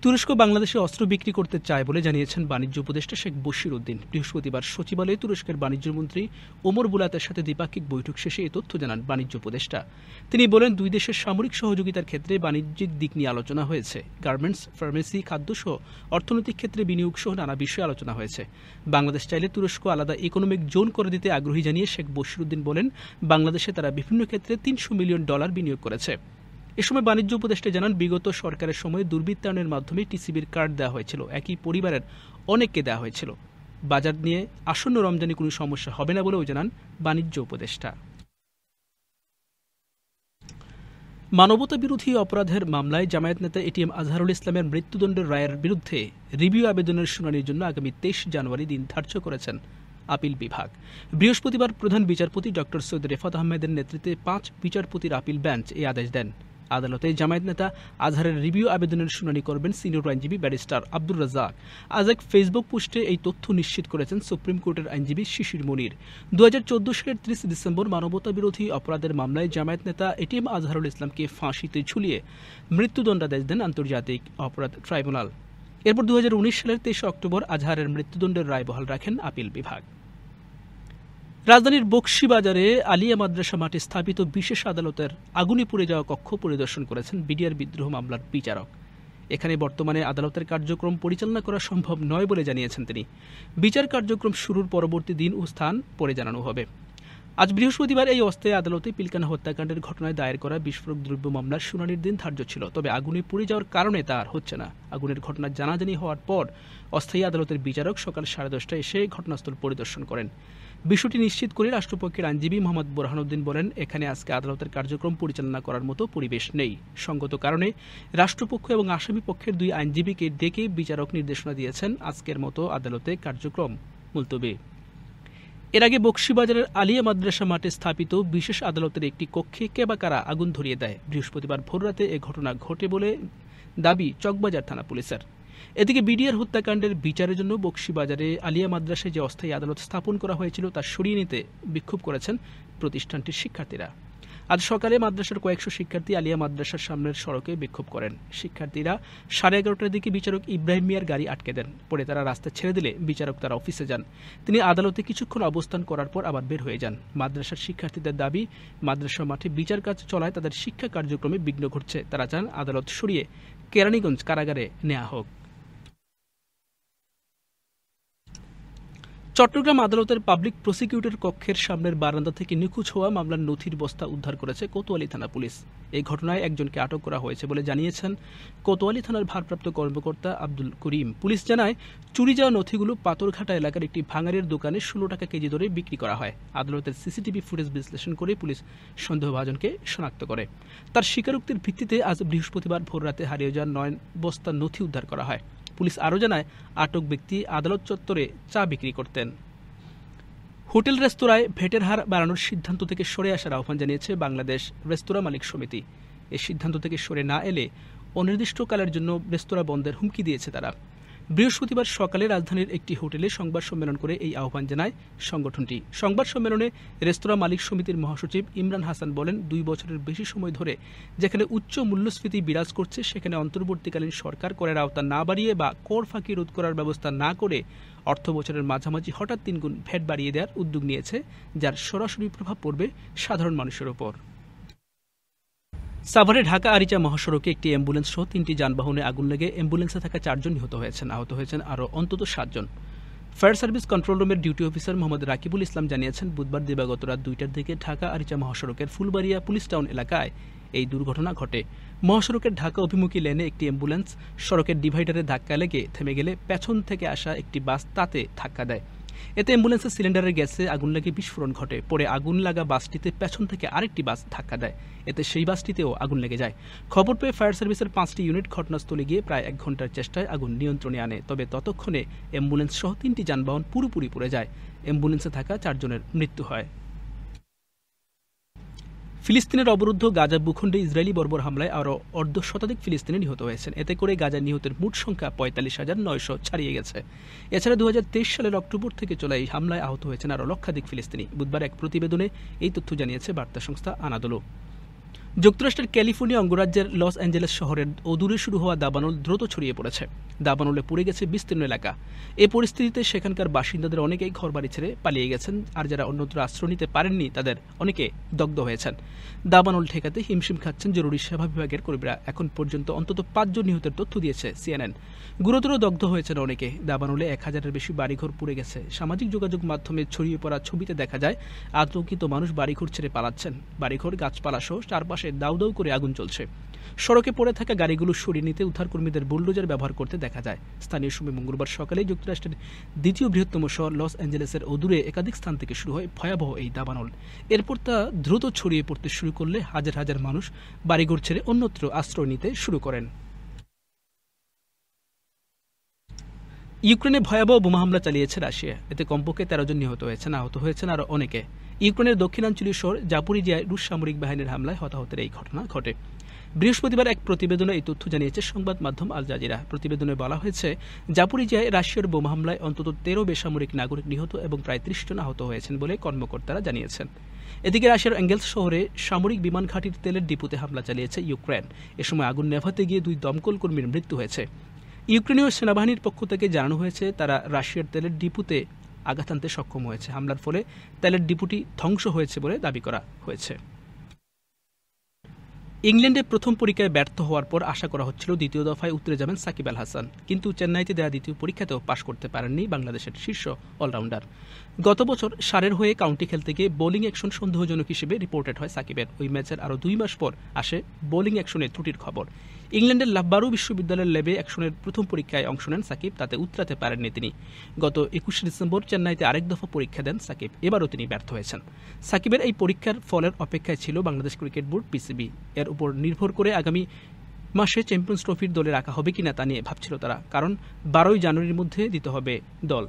তুরস্ক বাংলাদেশে অস্ত্র বিক্রি করতে চায় বলে জানিয়েছেন বাণিজ্য উপদেষ্টা শেখ বশির উদ্দিন। বৃহস্পতিবার সচিবালয়ে তুরস্কের বাণিজ্যমন্ত্রী ওমর বুলাতের সাথে দ্বিপাক্ষিক বৈঠক শেষে এই তথ্য জানান বাণিজ্য উপদেষ্টা। তিনি বলেন, দুই দেশের সামরিক সহযোগিতার ক্ষেত্রে বাণিজ্যিক দিক নিয়ে আলোচনা হয়েছে। গার্মেন্টস, ফার্মেসি, খাদ্যসহ অর্থনৈতিক ক্ষেত্রে বিনিয়োগ সহ নানা বিষয়ে আলোচনা হয়েছে। বাংলাদেশ চাইলে তুরস্ক আলাদা ইকোনমিক জোন করে দিতে আগ্রহী জানিয়ে শেখ বশির উদ্দিন বলেন, বাংলাদেশে তারা বিভিন্ন ক্ষেত্রে $300 মিলিয়ন বিনিয়োগ করেছে। এ সময় বাণিজ্য উপদেষ্টা জানান, বিগত সরকারের সময় দুর্বৃত্তায়নের মাধ্যমে টিসিবির কার্ড দেওয়া হয়েছিল, একই পরিবারের অনেককে দেওয়া হয়েছিল। বাজার নিয়ে আসন্ন রমজানে কোনো সমস্যা হবে না বলেও জানান বাণিজ্য উপদেষ্টা। মানবতা বিরোধী অপরাধের মামলায় জামায়াত নেতা এটিএম আজহারুল ইসলামের মৃত্যুদণ্ডের রায়ের বিরুদ্ধে রিভিউ আবেদনের শুনানির জন্য আগামী 23 জানুয়ারি দিন ধার্য করেছেন আপিল বিভাগ। বৃহস্পতিবার প্রধান বিচারপতি ড. সৈয়দ রেফাত আহমেদের নেতৃত্বে 5 বিচারপতির আপিল বেঞ্চ এই আদেশ দেন। আদালতে জামায়াত নেতা আজহারের রিভিউ আবেদনের শুনানি করবেন সিনিয়র আইনজীবী ব্যারিস্টার আব্দুর রাজ্জাক। আজ এক ফেসবুক পোস্টে এই তথ্য নিশ্চিত করেছেন সুপ্রিম কোর্টের আইনজীবী শিশির মনির। 2014 সালের 30 ডিসেম্বর মানবতা বিরোধী অপরাধের মামলায় জামায়াত নেতা এটিএম আজহারুল ইসলামকে ফাঁসিতে ঝুলিয়ে মৃত্যুদণ্ডাদেশ দেন আন্তর্জাতিক অপরাধ ট্রাইব্যুনাল। এরপর 2019 সালের 23 অক্টোবর আজহারের মৃত্যুদণ্ডের রায় বহাল রাখেন আপিল বিভাগ। রাজধানীর বকশীবাজারে আলিয়া মাদ্রাসা মাঠে স্থাপিত বিশেষ আদালতের আগুনে পুড়ে যাওয়া কক্ষ পরিদর্শন করেছেন বিডিআর বিদ্রোহ মামলার বিচারক। এখানে বর্তমানে আদালতের কার্যক্রম পরিচালনা করা সম্ভব নয় বলে জানিয়েছেন তিনি। বিচার কার্যক্রম শুরুর পরবর্তী দিন ও স্থান পরে জানানো হবে। আজ বৃহস্পতিবার এই অস্থায়ী আদালতে পিলকানা হত্যাকাণ্ডের ঘটনায় দায়ের করা বিস্ফোরক দ্রব্য মামলার শুনানির দিন ধার্য ছিল, তবে আগুনে পুড়ে যাওয়ার কারণে তা আর হচ্ছে না। আগুনের ঘটনা জানাজানি হওয়ার পর অস্থায়ী আদালতের বিচারক সকাল 10:30টায় এসে ঘটনাস্থল পরিদর্শন করেন। বিষয়টি নিশ্চিত করে রাষ্ট্রপক্ষের আইনজীবী মোহাম্মদ বোরহানউদ্দিন বলেন, এখানে আজকে আদালতের কার্যক্রম পরিচালনা করার মতো পরিবেশ নেই। সঙ্গত কারণে রাষ্ট্রপক্ষ এবং আসামি পক্ষের 2 আইনজীবীকে ডেকে বিচারক নির্দেশনা দিয়েছেন আজকের মতো আদালতে কার্যক্রম মুলতবি। এর আগে বকশীবাজারের আলিয়া মাদ্রাসা মাঠে স্থাপিত বিশেষ আদালতের একটি কক্ষে কে বা কারা আগুন ধরিয়ে দেয়। বৃহস্পতিবার ভোররাতে এ ঘটনা ঘটে বলে দাবি চকবাজার থানা পুলিশের। এদিকে বিডিআর হত্যাকাণ্ডের বিচারের জন্য বকশীবাজারে আলিয়া মাদ্রাসায় যে অস্থায়ী আদালত স্থাপন করা হয়েছিল তা সরিয়ে নিতে বিক্ষোভ করেছেন প্রতিষ্ঠানটির শিক্ষার্থীরা। আজ সকালে মাদ্রাসার কয়েকশো শিক্ষার্থী আলিয়া মাদ্রাসার সামনের সড়কে বিক্ষোভ করেন। শিক্ষার্থীরা 11:30টার দিকে বিচারক ইব্রাহিম মিয়ার গাড়ি আটকে দেন। পরে তারা রাস্তা ছেড়ে দিলে বিচারক তার অফিসে যান। তিনি আদালতে কিছুক্ষণ অবস্থান করার পর আবার বের হয়ে যান। মাদ্রাসার শিক্ষার্থীদের দাবি, মাদ্রাসা মাঠে বিচার কাজ চলায় তাদের শিক্ষা কার্যক্রমে বিঘ্ন ঘটছে। তারা চান আদালত সরিয়ে কেরানীগঞ্জ কারাগারে নেওয়া হোক। চট্টগ্রাম আদালতের পাবলিক প্রসিকিউটর কক্ষের সামনের বারান্দা থেকে নিখোঁজ হওয়া মামলার নথির বস্তা উদ্ধার করেছে কোতোয়ালি থানা পুলিশ। এই ঘটনায় একজনকে আটক করা হয়েছে বলে জানিয়েছেন কোতোয়ালি থানার ভারপ্রাপ্ত কর্মকর্তা আব্দুল করিম। পুলিশ জানায়, চুরি যাওয়া নথিগুলো পাথরঘাটা এলাকার একটি ভাঙাড়ির দোকানে 16 টাকা কেজি দরে বিক্রি করা হয়। আদালতের সিসিটিভি ফুটেজ বিশ্লেষণ করে পুলিশ সন্দেহভাজনকে শনাক্ত করে। তার স্বীকারোক্তির ভিত্তিতে আজ বৃহস্পতিবার ভোররাতে হারিয়ে যাওয়া 9 বস্তা নথি উদ্ধার করা হয়। পুলিশ আরও জানায়, আটক ব্যক্তি আদালত চত্বরে চা বিক্রি করতেন। হোটেল রেস্তোরাঁয় ভ্যাটের হার বাড়ানোর সিদ্ধান্ত থেকে সরে আসার আহ্বান জানিয়েছে বাংলাদেশ রেস্তোরাঁ মালিক সমিতি। এই সিদ্ধান্ত থেকে সরে না এলে অনির্দিষ্টকালের জন্য রেস্তোরাঁ বন্ধের হুমকি দিয়েছে তারা। বৃহস্পতিবার সকালে রাজধানীর একটি হোটেলে সংবাদ সম্মেলন করে এই আহ্বান জানায় সংগঠনটি। সংবাদ সম্মেলনে রেস্তোরাঁ মালিক সমিতির মহাসচিব ইমরান হাসান বলেন, 2 বছরের বেশি সময় ধরে যেখানে উচ্চ মূল্যস্ফীতি বিরাজ করছে, সেখানে অন্তর্বর্তীকালীন সরকার করের আওতা না বাড়িয়ে বা কর ফাঁকি রোধ করার ব্যবস্থা না করে অর্থ বছরের মাঝামাঝি হঠাৎ 3 গুণ ভ্যাট বাড়িয়ে দেওয়ার উদ্যোগ নিয়েছে, যার সরাসরি প্রভাব পড়বে সাধারণ মানুষের ওপর। সাভারে ঢাকা আরিচা মহাসড়কে একটি অ্যাম্বুলেন্স সহ 3টি যানবাহনে আগুন লেগে অ্যাম্বুলেন্সে থাকা 4 জন নিহত হয়েছেন। আহত হয়েছেন আরও অন্তত 7 জন। ফায়ার সার্ভিস কন্ট্রোল রুমের ডিউটি অফিসার মোহাম্মদ রাকিবুল ইসলাম জানিয়েছেন, বুধবার দিবাগত রাত 2টার দিকে ঢাকা আরিচা মহাসড়কের ফুলবাড়িয়া পুলিশ টাউন এলাকায় এই দুর্ঘটনা ঘটে। মহাসড়কের ঢাকা অভিমুখী লেনে একটি অ্যাম্বুলেন্স সড়কের ডিভাইডারে ধাক্কা লেগে থেমে গেলে পেছন থেকে আসা একটি বাস তাতে ধাক্কা দেয়। এতে অ্যাম্বুলেন্সের সিলিন্ডারের গ্যাসে আগুন লেগে বিস্ফোরণ ঘটে। পরে আগুন লাগা বাসটিতে পেছন থেকে আরেকটি বাস ধাক্কা দেয়। এতে সেই বাসটিতেও আগুন লেগে যায়। খবর পেয়ে ফায়ার সার্ভিসের 5টি ইউনিট ঘটনাস্থলে গিয়ে প্রায় 1 ঘন্টার চেষ্টায় আগুন নিয়ন্ত্রণে আনে। তবে ততক্ষণে অ্যাম্বুলেন্স সহ 3টি যানবাহন পুরোপুরি পুড়ে যায়। অ্যাম্বুলেন্সে থাকা 4 জনের মৃত্যু হয়। ফিলিস্তিনের অবরুদ্ধ গাজা ভূখণ্ডে ইসরায়েলি বর্বর হামলায় আরও অর্ধশতাধিক ফিলিস্তিনি নিহত হয়েছেন। এতে করে গাজার নিহতের মোট সংখ্যা 45,900 ছাড়িয়ে গেছে। এছাড়া 2023 সালের অক্টোবর থেকে চলা এই হামলায় আহত হয়েছেন আরও লক্ষাধিক ফিলিস্তিনি। বুধবার এক প্রতিবেদনে এই তথ্য জানিয়েছে বার্তা সংস্থা আনাদোলো। যুক্তরাষ্ট্রের ক্যালিফোর্নিয়া অঙ্গরাজ্যের লস অ্যাঞ্জেলেস শহরের অদূরে শুরু হওয়া দাবানল দ্রুত ছড়িয়ে পড়েছে। দাবানলে পুড়ে গেছে বিস্তীর্ণ এলাকা। এ পরিস্থিতিতে সেখানকার বাসিন্দাদের অনেকেই ঘরবাড়ি ছেড়ে পালিয়ে গেছেন, আর যারা অন্যত্র আশ্রয় নিতে পারেননি তাদের অনেকে দগ্ধ হয়েছেন। দাবানল ঠেকাতে হিমশিম খাচ্ছেন জরুরি সেবা বিভাগের কর্মীরা। এখন পর্যন্ত অন্তত ৫ জন নিহতের তথ্য দিয়েছে CNN। গুরুতর দগ্ধ হয়েছেন অনেকে। দাবানলে ১,০০০-এর বেশি বাড়িঘর পুড়ে গেছে। সামাজিক যোগাযোগ মাধ্যমে ছড়িয়ে পড়া ছবিতে দেখা যায় আতঙ্কিত মানুষ বাড়িঘর ছেড়ে পালাচ্ছেন। বাড়িঘর, গাছপালা সহ চারপাশে দাউ দাউ করে আগুন জ্বলছে। সড়কে পড়ে থাকা গাড়িগুলো সরিয়ে নিতে উদ্ধারকর্মীদের বুলডোজার ব্যবহার করতে দেখা যায়। স্থানীয় সময় মঙ্গলবার সকালে যুক্তরাষ্ট্রের দ্বিতীয় বৃহত্তম শহর লস অ্যাঞ্জেলেসের অদূরে একাধিক স্থান থেকে শুরু হয় ভয়াবহ এই দাবানল। এরপর তা দ্রুত ছড়িয়ে পড়তে শুরু করলে হাজার হাজার মানুষ বাড়িঘর ছেড়ে অন্যত্র আশ্রয় নিতে শুরু করেন। ইউক্রেনে ভয়াবহ বোমা হামলা চালিয়েছে রাশিয়া। এতে কমপক্ষে ১৩ জন নিহত হয়েছেন, আহত হয়েছেন আরও অনেকে। ইউক্রেনের দক্ষিণাঞ্চলীয় শহর জাপোরিজিয়ায় রুশ সামরিক বাহিনীর হামলায় হতাহতের এই ঘটনা ঘটে। বৃহস্পতিবার এক প্রতিবেদনে এই তথ্য জানিয়েছে সংবাদ মাধ্যম আল জাজিরা। প্রতিবেদনে বলা হয়েছে, জাপোরিজিয়ায় রাশিয়ার বোমা হামলায় অন্তত ১৩ বেসামরিক নাগরিক নিহত এবং প্রায় ৩০ জন আহত হয়েছেন বলে কর্মকর্তারা জানিয়েছেন। এদিকে রাশিয়ার অ্যাঙ্গেলস শহরে সামরিক বিমান ঘাঁটির তেলের ডিপোতে হামলা চালিয়েছে ইউক্রেন। এ সময় আগুন নেভাতে গিয়ে ২ দমকল কর্মীর মৃত্যু হয়েছে। ইউক্রেনীয় সেনাবাহিনীর পক্ষ থেকে জানানো হয়েছে, তারা রাশিয়ার তেলের ডিপোতে আঘাত আনতে সক্ষম হয়েছে। হামলার ফলে তেলের ডিপোটি ধ্বংস হয়েছে বলে দাবি করা হয়েছে। ইংল্যান্ডে প্রথম পরীক্ষায় ব্যর্থ হওয়ার পর আশা করা হচ্ছিল দ্বিতীয় দফায় উতরে যাবেন সাকিব আল হাসান, কিন্তু চেন্নাইতে দেওয়া দ্বিতীয় পরীক্ষাতেও পাশ করতে পারেননি বাংলাদেশের শীর্ষ অলরাউন্ডার। গত বছর সারের হয়ে কাউন্টি খেলতে গিয়ে বোলিং অ্যাকশন সন্দেহজনক হিসেবে রিপোর্টেড হয় সাকিবের। ওই ম্যাচের আরও ২ মাস পর আসে বোলিং অ্যাকশনের ত্রুটির খবর। ইংল্যান্ডের লাভবারু বিশ্ববিদ্যালয়ের ল্যাবে অ্যাকশনের প্রথম পরীক্ষায় অংশ নেন সাকিব, তাতে উতরাতে পারেননি তিনি। গত ২১ ডিসেম্বর চেন্নাইতে আরেক দফা পরীক্ষা দেন সাকিব, এবারও তিনি ব্যর্থ হয়েছেন। সাকিবের এই পরীক্ষার ফলের অপেক্ষায় ছিল বাংলাদেশ ক্রিকেট বোর্ড PCB। এর উপর নির্ভর করে আগামী মাসে চ্যাম্পিয়ন্স ট্রফির দলে রাখা হবে কিনা তা নিয়ে ভাবছিল তারা, কারণ ১২ই জানুয়ারির মধ্যে দিতে হবে দল।